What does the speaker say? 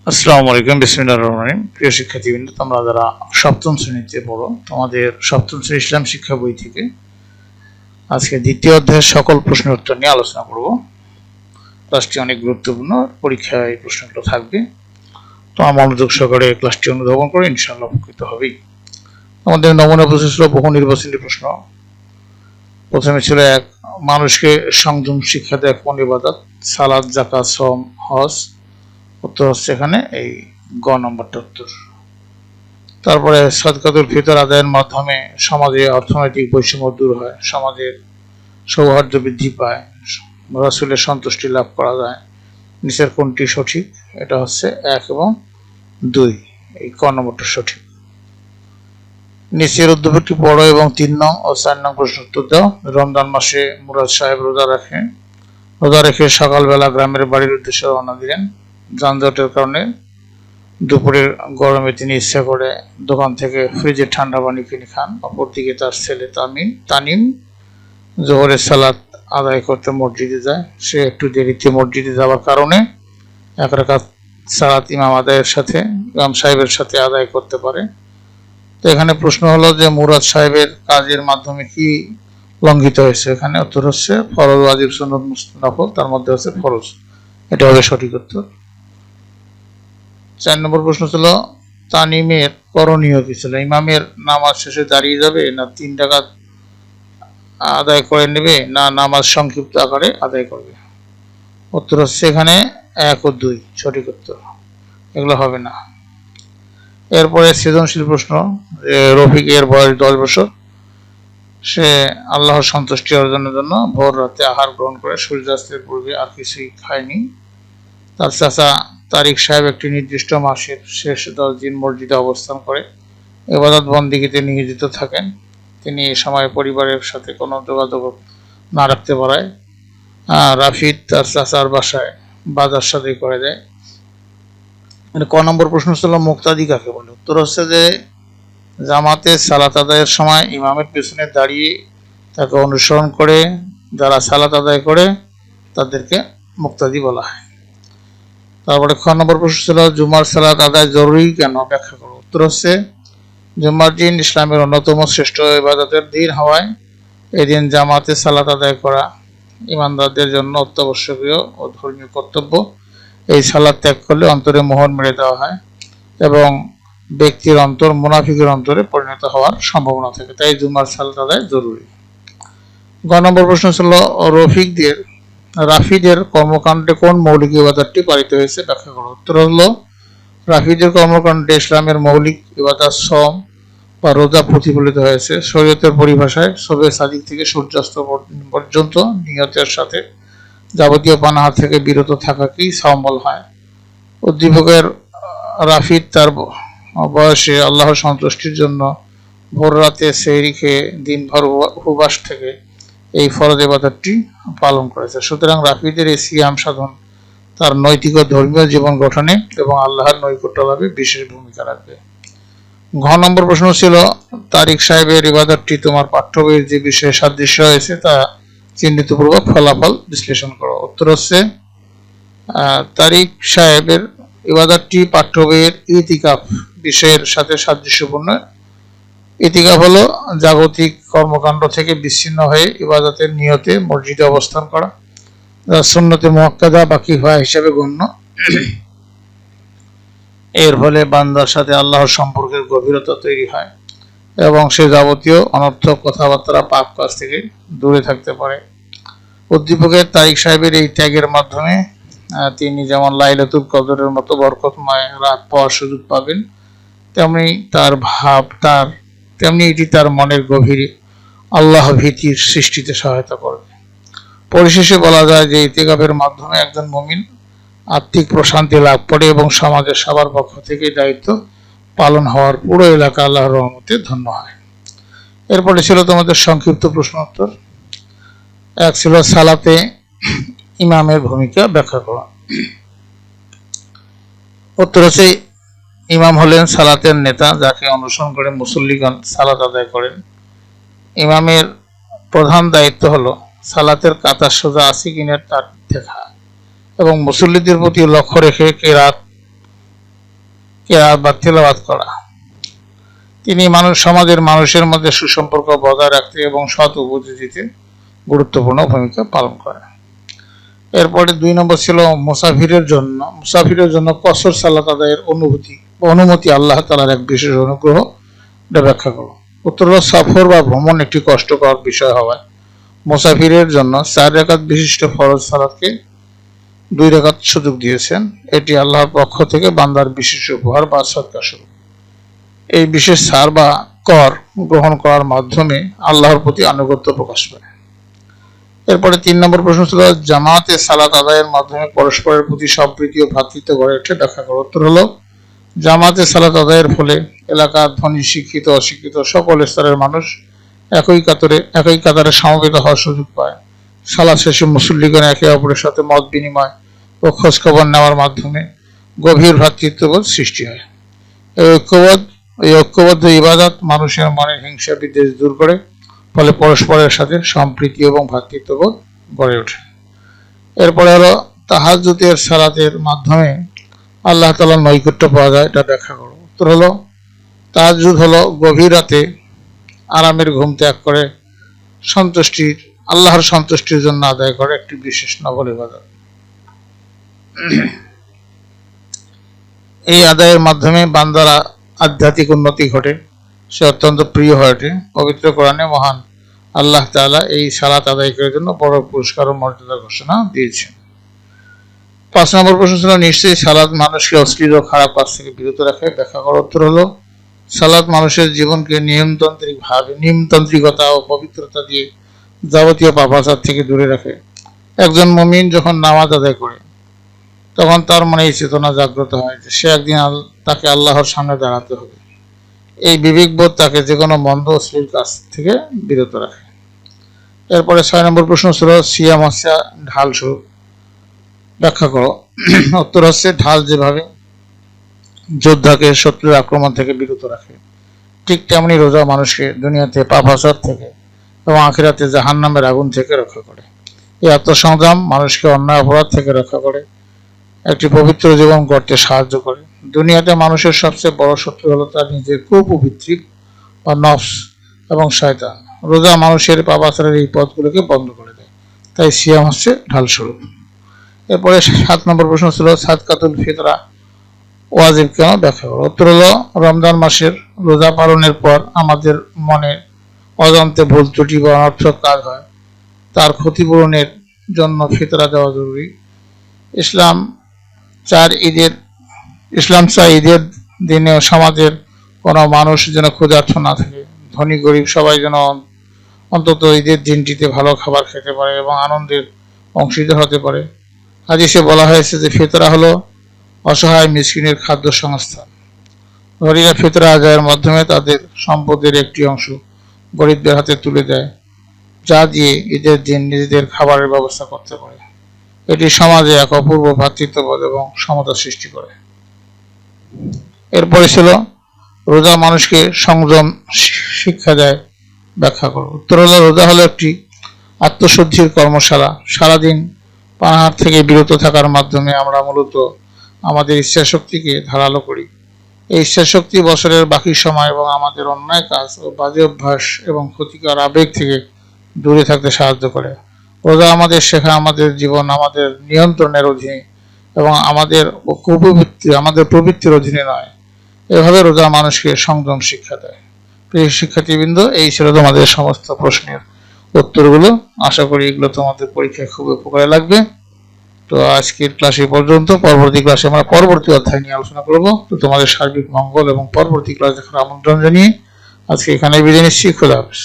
আসসালামু আলাইকুম, বিসমিল্লাহির রহমানির রহিম। প্রিয় শিক্ষার্থীবৃন্দ, তোমরা যারা সপ্তম শ্রেণীতে পড়ো, তোমাদের সপ্তম শ্রেণী ইসলাম শিক্ষা বই থেকে আজকে দ্বিতীয় অধ্যায়ের সকল প্রশ্নের উত্তর নিয়ে আলোচনা করব। ক্লাসটি অনেক গুরুত্বপূর্ণ, পরীক্ষায় এই প্রশ্নগুলো থাকবে। তোমার মনোযোগ সহকারে ক্লাসটি অনুধাবন করে ইনশাআল্লাহ উপকৃত হবেই। আমাদের নমুনা প্রশ্ন ছিল বহু নির্বাচনী প্রশ্ন। প্রথমে ছিল এক, মানুষকে সংযম শিক্ষা দেয় কোন ইবাদত? সালাত, যাকাত, সওম, হজ। উত্তর হচ্ছে এখানে এই গ নম্বরটা উত্তর। তারপরে সাদকাতুল ফিতর আদায়ের মাধ্যমে সমাজে অর্থনৈতিক বৈষম্য দূর হয়, সমাজের সৌহার্দ্য বৃদ্ধি পায়, রাসূলের সন্তুষ্টি লাভ করা যায়। নিচের কোনটি সঠিক? এটা হচ্ছে 1 এবং 2, এই ক নম্বরটা সঠিক। নিচের উদ্দীপকটি পড়ো এবং 3 নং ও 4 নং প্রশ্ন উত্তর দাও। রমজান মাসে মুরাদ সাহেব রোজা রেখে সকালবেলা গ্রামের বাড়ির উদ্দেশ্যে রওনা দিলেন। যানজটের কারণে দুপুরের গরমে তিনি ইচ্ছা করে দোকান থেকে ফ্রিজের ঠান্ডা পানি কিনে খান। অপরদিকে তার ছেলে তানিম জোহরের সালাত আদায় করতে মসজিদে যায়। সে একটু দেরিতে মসজিদে যাওয়ার কারণে 1 রাকাত সালাত ইমাম সাহেবের সাথে আদায় করতে পারে। তো এখানে প্রশ্ন হলো যে মুরাদ সাহেবের কাজের মাধ্যমে কি লঙ্ঘিত হয়েছে? এখানে উত্তর হচ্ছে ফরজ, ওয়াজিব, সুন্নত, নফল, তার মধ্যে হচ্ছে ফরজ। এটা হবে সঠিক উত্তর। 4 নম্বর প্রশ্ন ছিল তানিমের করণীয় কি ছিল? ইমামের নামাজ শেষে দাঁড়িয়ে যাবে, না 3 রাকাত আদায় করে নেবে, না নামাজ সংক্ষিপ্ত আকারে আদায় করবে? উত্তর হচ্ছে এখানে 1 ও 2 সঠিক উত্তর, এগুলো হবে না। এরপরে সৃজনশীল প্রশ্ন, রফিকের বয়স 10 বছর। সে আল্লাহর সন্তুষ্টি অর্জনের জন্য ভোর রাতে আহার গ্রহণ করে সূর্যাস্তের পূর্বে আর কিছুই খায়নি। তার চাচা তারিক সাহেব একটি নির্দিষ্ট মাসের শেষ 10 দিন মসজিদে অবস্থান করে ইবাদত বন্দেগীতে নিয়োজিত থাকেন। তিনি এ সময় পরিবারের সাথে কোনো যোগাযোগ না রাখতে পারায় রাফিদ তার চাচার বাসায় বাজার সাদাই করে দেয়। ক নম্বর প্রশ্ন ছিল মুক্তাদি কাকে বলে? উত্তর হচ্ছে যে জামাতে সালাত আদায়ের সময় ইমামের পেছনে দাঁড়িয়ে তাকে অনুসরণ করে যারা সালাত আদায় করে তাদেরকে মুক্তাদি বলা হয়। তারপরে খ নম্বর প্রশ্ন ছিল জুমার সালাত আদায় জরুরি কেন? ব্যাখ্যা করো। উত্তর হচ্ছে জুমার দিন ইসলামের অন্যতম শ্রেষ্ঠ ইবাদতের দিন হওয়ায় এদিন জামাতে সালাত আদায় করা ইমানদারদের জন্য অত্যাবশ্যকীয় ও ধর্মীয় কর্তব্য। এই সালাত ত্যাগ করলে অন্তরে মোহর মেরে দেওয়া হয় এবং ব্যক্তির অন্তর মুনাফিকের অন্তরে পরিণত হওয়ার সম্ভাবনা থাকে, তাই জুমার সালাত আদায় জরুরি। গ নম্বর প্রশ্ন ছিল রাফিদের কর্মকাণ্ডে কোন মৌলিক ইবাদতটি পালিত হয়েছে? ব্যাখ্যা করো। উত্তর হলো রাফিদের কর্মকাণ্ডে ইসলামের মৌলিক ইবাদত সওম বা রোজা প্রতিফলিত হয়েছে। শরীয়তের পরিভাষায় শবে সাদিক থেকে সূর্যাস্ত পর্যন্ত নিয়তের সাথে যাবতীয় পানাহার থেকে বিরত থাকাকেই সওম বলা হয়। উদ্দীপকের রাফিদ তার বয়সে আল্লাহর সন্তুষ্টির জন্য ভোর রাতে সেহরি খেয়ে দিনভর উপবাস থেকে এই ফরজ ইবাদতটি পালন করেছে। সুতরাং রাফিদের এই সিয়াম সাধন তার নৈতিক ও ধর্মীয় জীবন গঠনে এবং আল্লাহর নৈকট্য লাভে বিশেষ ভূমিকা রাখবে। ঘ নম্বর প্রশ্ন ছিল তারিক সাহেবের ইবাদতটি তোমার পাঠ্য বইয়ের যে বিষয়ে সাদৃশ্য হয়েছে তা চিহ্নিতপূর্বক ফলাফল বিশ্লেষণ করো। উত্তর হচ্ছে তারিক সাহেবের ইবাদতটি পাঠ্য বইয়ের ইতিকাফ বিষয়ের সাথে সাদৃশ্যপূর্ণ। ইতিকাফ হলো জাগতিক কর্মকাণ্ড থেকে বিচ্ছিন্ন হয়ে ইবাদতের নিয়তে মসজিদে অবস্থান করা, যা সুন্নতে মুআক্কাদা বা কিফায়া হিসেবে গণ্য। এর ফলে বান্দার সাথে আল্লাহর সম্পর্কের গভীরতা তৈরি হয় এবং সে যাবতীয় অনর্থক কথাবার্তা পাপ কাজ থেকে দূরে থাকতে পারে। উদ্দীপকের তারিক সাহেবের এই ত্যাগের মাধ্যমে তিনি যেমন লাইলাতুল কদরের মতো বরকতময় রাত পাওয়ার সুযোগ পাবেন, তেমনি এটি তার মনের গভীরে আল্লাহ ভীতির সৃষ্টিতে সহায়তা করবে। পরিশেষে বলা যায় যে ইতিকাফের মাধ্যমে একজন মুমিন আত্মিক প্রশান্তি লাভ করে এবং সমাজের সবার পক্ষ থেকে দায়িত্ব পালন হওয়ার পুরো এলাকা আল্লাহর রহমতে ধন্য হয়। এরপরে ছিল তোমাদের সংক্ষিপ্ত প্রশ্ন উত্তর। 1 ছিল সালাতে ইমামের ভূমিকা ব্যাখ্যা করা। উত্তর হচ্ছে ইমাম হলেন সালাতের নেতা, যাকে অনুসরণ করে মুসল্লিগণ সালাত আদায় করেন। ইমামের প্রধান দায়িত্ব হলো সালাতের কাতার সোজা আছে কিনা তা দেখা এবং মুসল্লিদের প্রতি লক্ষ্য রেখে কেরাত কেরাত বা তেলাওয়াত করা। তিনি সমাজের মানুষের মধ্যে সুসম্পর্ক বজায় রাখতে এবং সৎ উপদেশ দিতে গুরুত্বপূর্ণ ভূমিকা পালন করে। এরপরে 2 নম্বর ছিল মুসাফিরের জন্য কসর সালাত আদায়ের অনুমতি আল্লাহ তাআলার এক বিশেষ অনুগ্রহ। এটা ব্যাখ্যা করো। উত্তর হলো, সফর বা ভ্রমণ একটি কষ্টকর বিষয় হওয়ায় মুসাফিরের জন্য 4 রাকাত বিশিষ্ট ফরজ সালাতকে 2 রাকাত সুযোগ দিয়েছেন। এটি আল্লাহর পক্ষ থেকে বান্দার বিশেষ উপহার বা সদকা স্বরূপ। এই বিশেষ ছাড় বা কর গ্রহণ করার মাধ্যমে আল্লাহর প্রতি আনুগত্য প্রকাশ পায়। এরপরে 3 নম্বর প্রশ্ন ছিল, জামাতে সালাত আদায়ের মাধ্যমে পরস্পরের প্রতি সম্প্রীতি ও ভ্রাতৃত্ব গড়ে ওঠে। ব্যাখ্যা করো। উত্তর হলো, জামাতে সালাত আদায়ের ফলে এলাকার ধনী, শিক্ষিত, অশিক্ষিত সকল স্তরের মানুষ একই কাতারে সমবেত হওয়ার সুযোগ পায়। সালাত শেষে মুসল্লিগণ একে অপরের সাথে মত বিনিময় ও খোঁজখবর নেওয়ার মাধ্যমে গভীর ভ্রাতৃত্ববোধ সৃষ্টি হয়। এই ঐক্যবদ্ধ ইবাদত মানুষের মনের হিংসা বিদ্বেষ দূর করে, ফলে পরস্পরের সাথে সম্প্রীতি এবং ভ্রাতৃত্ববোধ গড়ে ওঠে। এরপরে হলো, তাহাজ্জুদের সালাতের মাধ্যমে আল্লাহ তাআলার নৈকট্য পাওয়া যায়। এটা ব্যাখ্যা করো। উত্তর হলো, তাহাজ্জুদ হলো গভীর রাতে আরামের ঘুম ত্যাগ করে আল্লাহর সন্তুষ্টির জন্য আদায় করে একটি বিশেষ নফল ইবাদত। এই আদায়ের মাধ্যমে বান্দারা আধ্যাত্মিক উন্নতি ঘটে, সে অত্যন্ত প্রিয় হয়ে ওঠে। পবিত্র কোরআনে মহান আল্লাহ তাআলা এই সালাত আদায়কারীর জন্য বড় পুরস্কার ও মর্যাদা ঘোষণা দিয়েছেন। 5 নম্বর প্রশ্ন ছিল, নিশ্চয়ই সালাত মানুষকে অশ্লীল ও খারাপ কাজ থেকে বিরত রাখে। ব্যাখ্যা করার উত্তর হলো, সালাত মানুষের জীবনকে নিয়মতান্ত্রিকতা ও পবিত্রতা দিয়ে যাবতীয় পাপাচার থেকে দূরে রাখে। একজন মুমিন যখন নামাজ আদায় করে তখন তার মনে এই চেতনা জাগ্রত হয় যে সে একদিন তাকে আল্লাহর সামনে দাঁড়াতে হবে। এই বিবেকবোধ তাকে যে কোনো মন্দ অশ্লীল কাজ থেকে বিরত রাখে। এরপরে 6 নম্বর প্রশ্ন ছিল, সিয়াম হচ্ছে ঢাল স্বরূপ। ব্যাখ্যা করো। উত্তর হচ্ছে, ঢাল যেভাবে যোদ্ধাকে শত্রুর আক্রমণ থেকে বিরত রাখে, ঠিক তেমনি রোজা মানুষকে দুনিয়াতে পাপাচার থেকে এবং আখিরাতে জাহান্নামের আগুন থেকে রক্ষা করে। এই আত্মসংযম মানুষকে অন্যায় অপরাধ থেকে রক্ষা করে, একটি পবিত্র জীবন গড়তে সাহায্য করে। দুনিয়াতে মানুষের সবচেয়ে বড় শত্রু হলো তার নিজের কুপবৃত্তি বা নফস এবং শয়তান। রোজা মানুষের পাপাচারের এই পথগুলোকে বন্ধ করে দেয়, তাই সিয়াম হচ্ছে ঢাল স্বরূপ। এরপরে 7 নম্বর প্রশ্ন ছিল, সাদকাতুল ফিতরা ওয়াজিব কেন? ব্যাখ্যা করো। উত্তর হলো, রমজান মাসের রোজা পালনের পর আমাদের মনে অজান্তে ভুল ত্রুটি বা অনর্থক কাজ হয়, তার ক্ষতিপূরণের জন্য ফিতরা দেওয়া জরুরি। ইসলাম চায় ঈদের দিনেও সমাজের কোনো মানুষ যেন ক্ষুধার্ত না থাকে। ধনী গরিব সবাই যেন অন্তত ঈদের দিনটিতে ভালো খাবার খেতে পারে এবং আনন্দের অংশীদার হতে পারে। হাদিসে বলা হয়েছে যে ফিতরা হলো অসহায় মিসকিনের খাদ্য সংস্থান। ধনীরা ফিতরা আদায়ের মাধ্যমে তাদের সম্পদের একটি অংশ গরিবদের হাতে তুলে দেয়, যা দিয়ে ঈদের দিন নিজেদের খাবারের ব্যবস্থা করতে পারে। এটি সমাজে এক অপূর্ব ভ্রাতৃত্ববোধ এবং সমতা সৃষ্টি করে। এরপরে ছিল, রোজা মানুষকে সংযম শিক্ষা দেয়। ব্যাখ্যা করো। উত্তর হলো, রোজা হলো একটি আত্মশুদ্ধির কর্মশালা। সারাদিন পানাহার থেকে বিরত থাকার মাধ্যমে আমরা মূলত আমাদের ইচ্ছাশক্তিকে ধারালো করি। এই ইচ্ছাশক্তি বছরের বাকি সময় এবং আমাদের অন্যায় কাজ ও বাজে অভ্যাস এবং ক্ষতিকর আবেগ থেকে দূরে থাকতে সাহায্য করে। রোজা আমাদের শেখা আমাদের জীবন আমাদের নিয়ন্ত্রণের অধীনে এবং আমাদের প্রবৃত্তির অধীনে নয়। এভাবে রোজা মানুষকে সংযম শিক্ষা দেয়। প্রিয় শিক্ষার্থীবৃন্দ, এই ছিল তোমাদের সমস্ত প্রশ্নের উত্তরগুলো। আশা করি এগুলো তোমাদের পরীক্ষায় খুব উপকারে লাগবে। তো আজকের ক্লাস এই পর্যন্ত। পরবর্তী ক্লাসে আমরা পরবর্তী অধ্যায় নিয়ে আলোচনা করব। তো তোমাদের সার্বিক মঙ্গল এবং পরবর্তী ক্লাস দেখার আমন্ত্রণ জানিয়ে আজকে এখানে বিদায় নিচ্ছি। খোদা হাফেজ।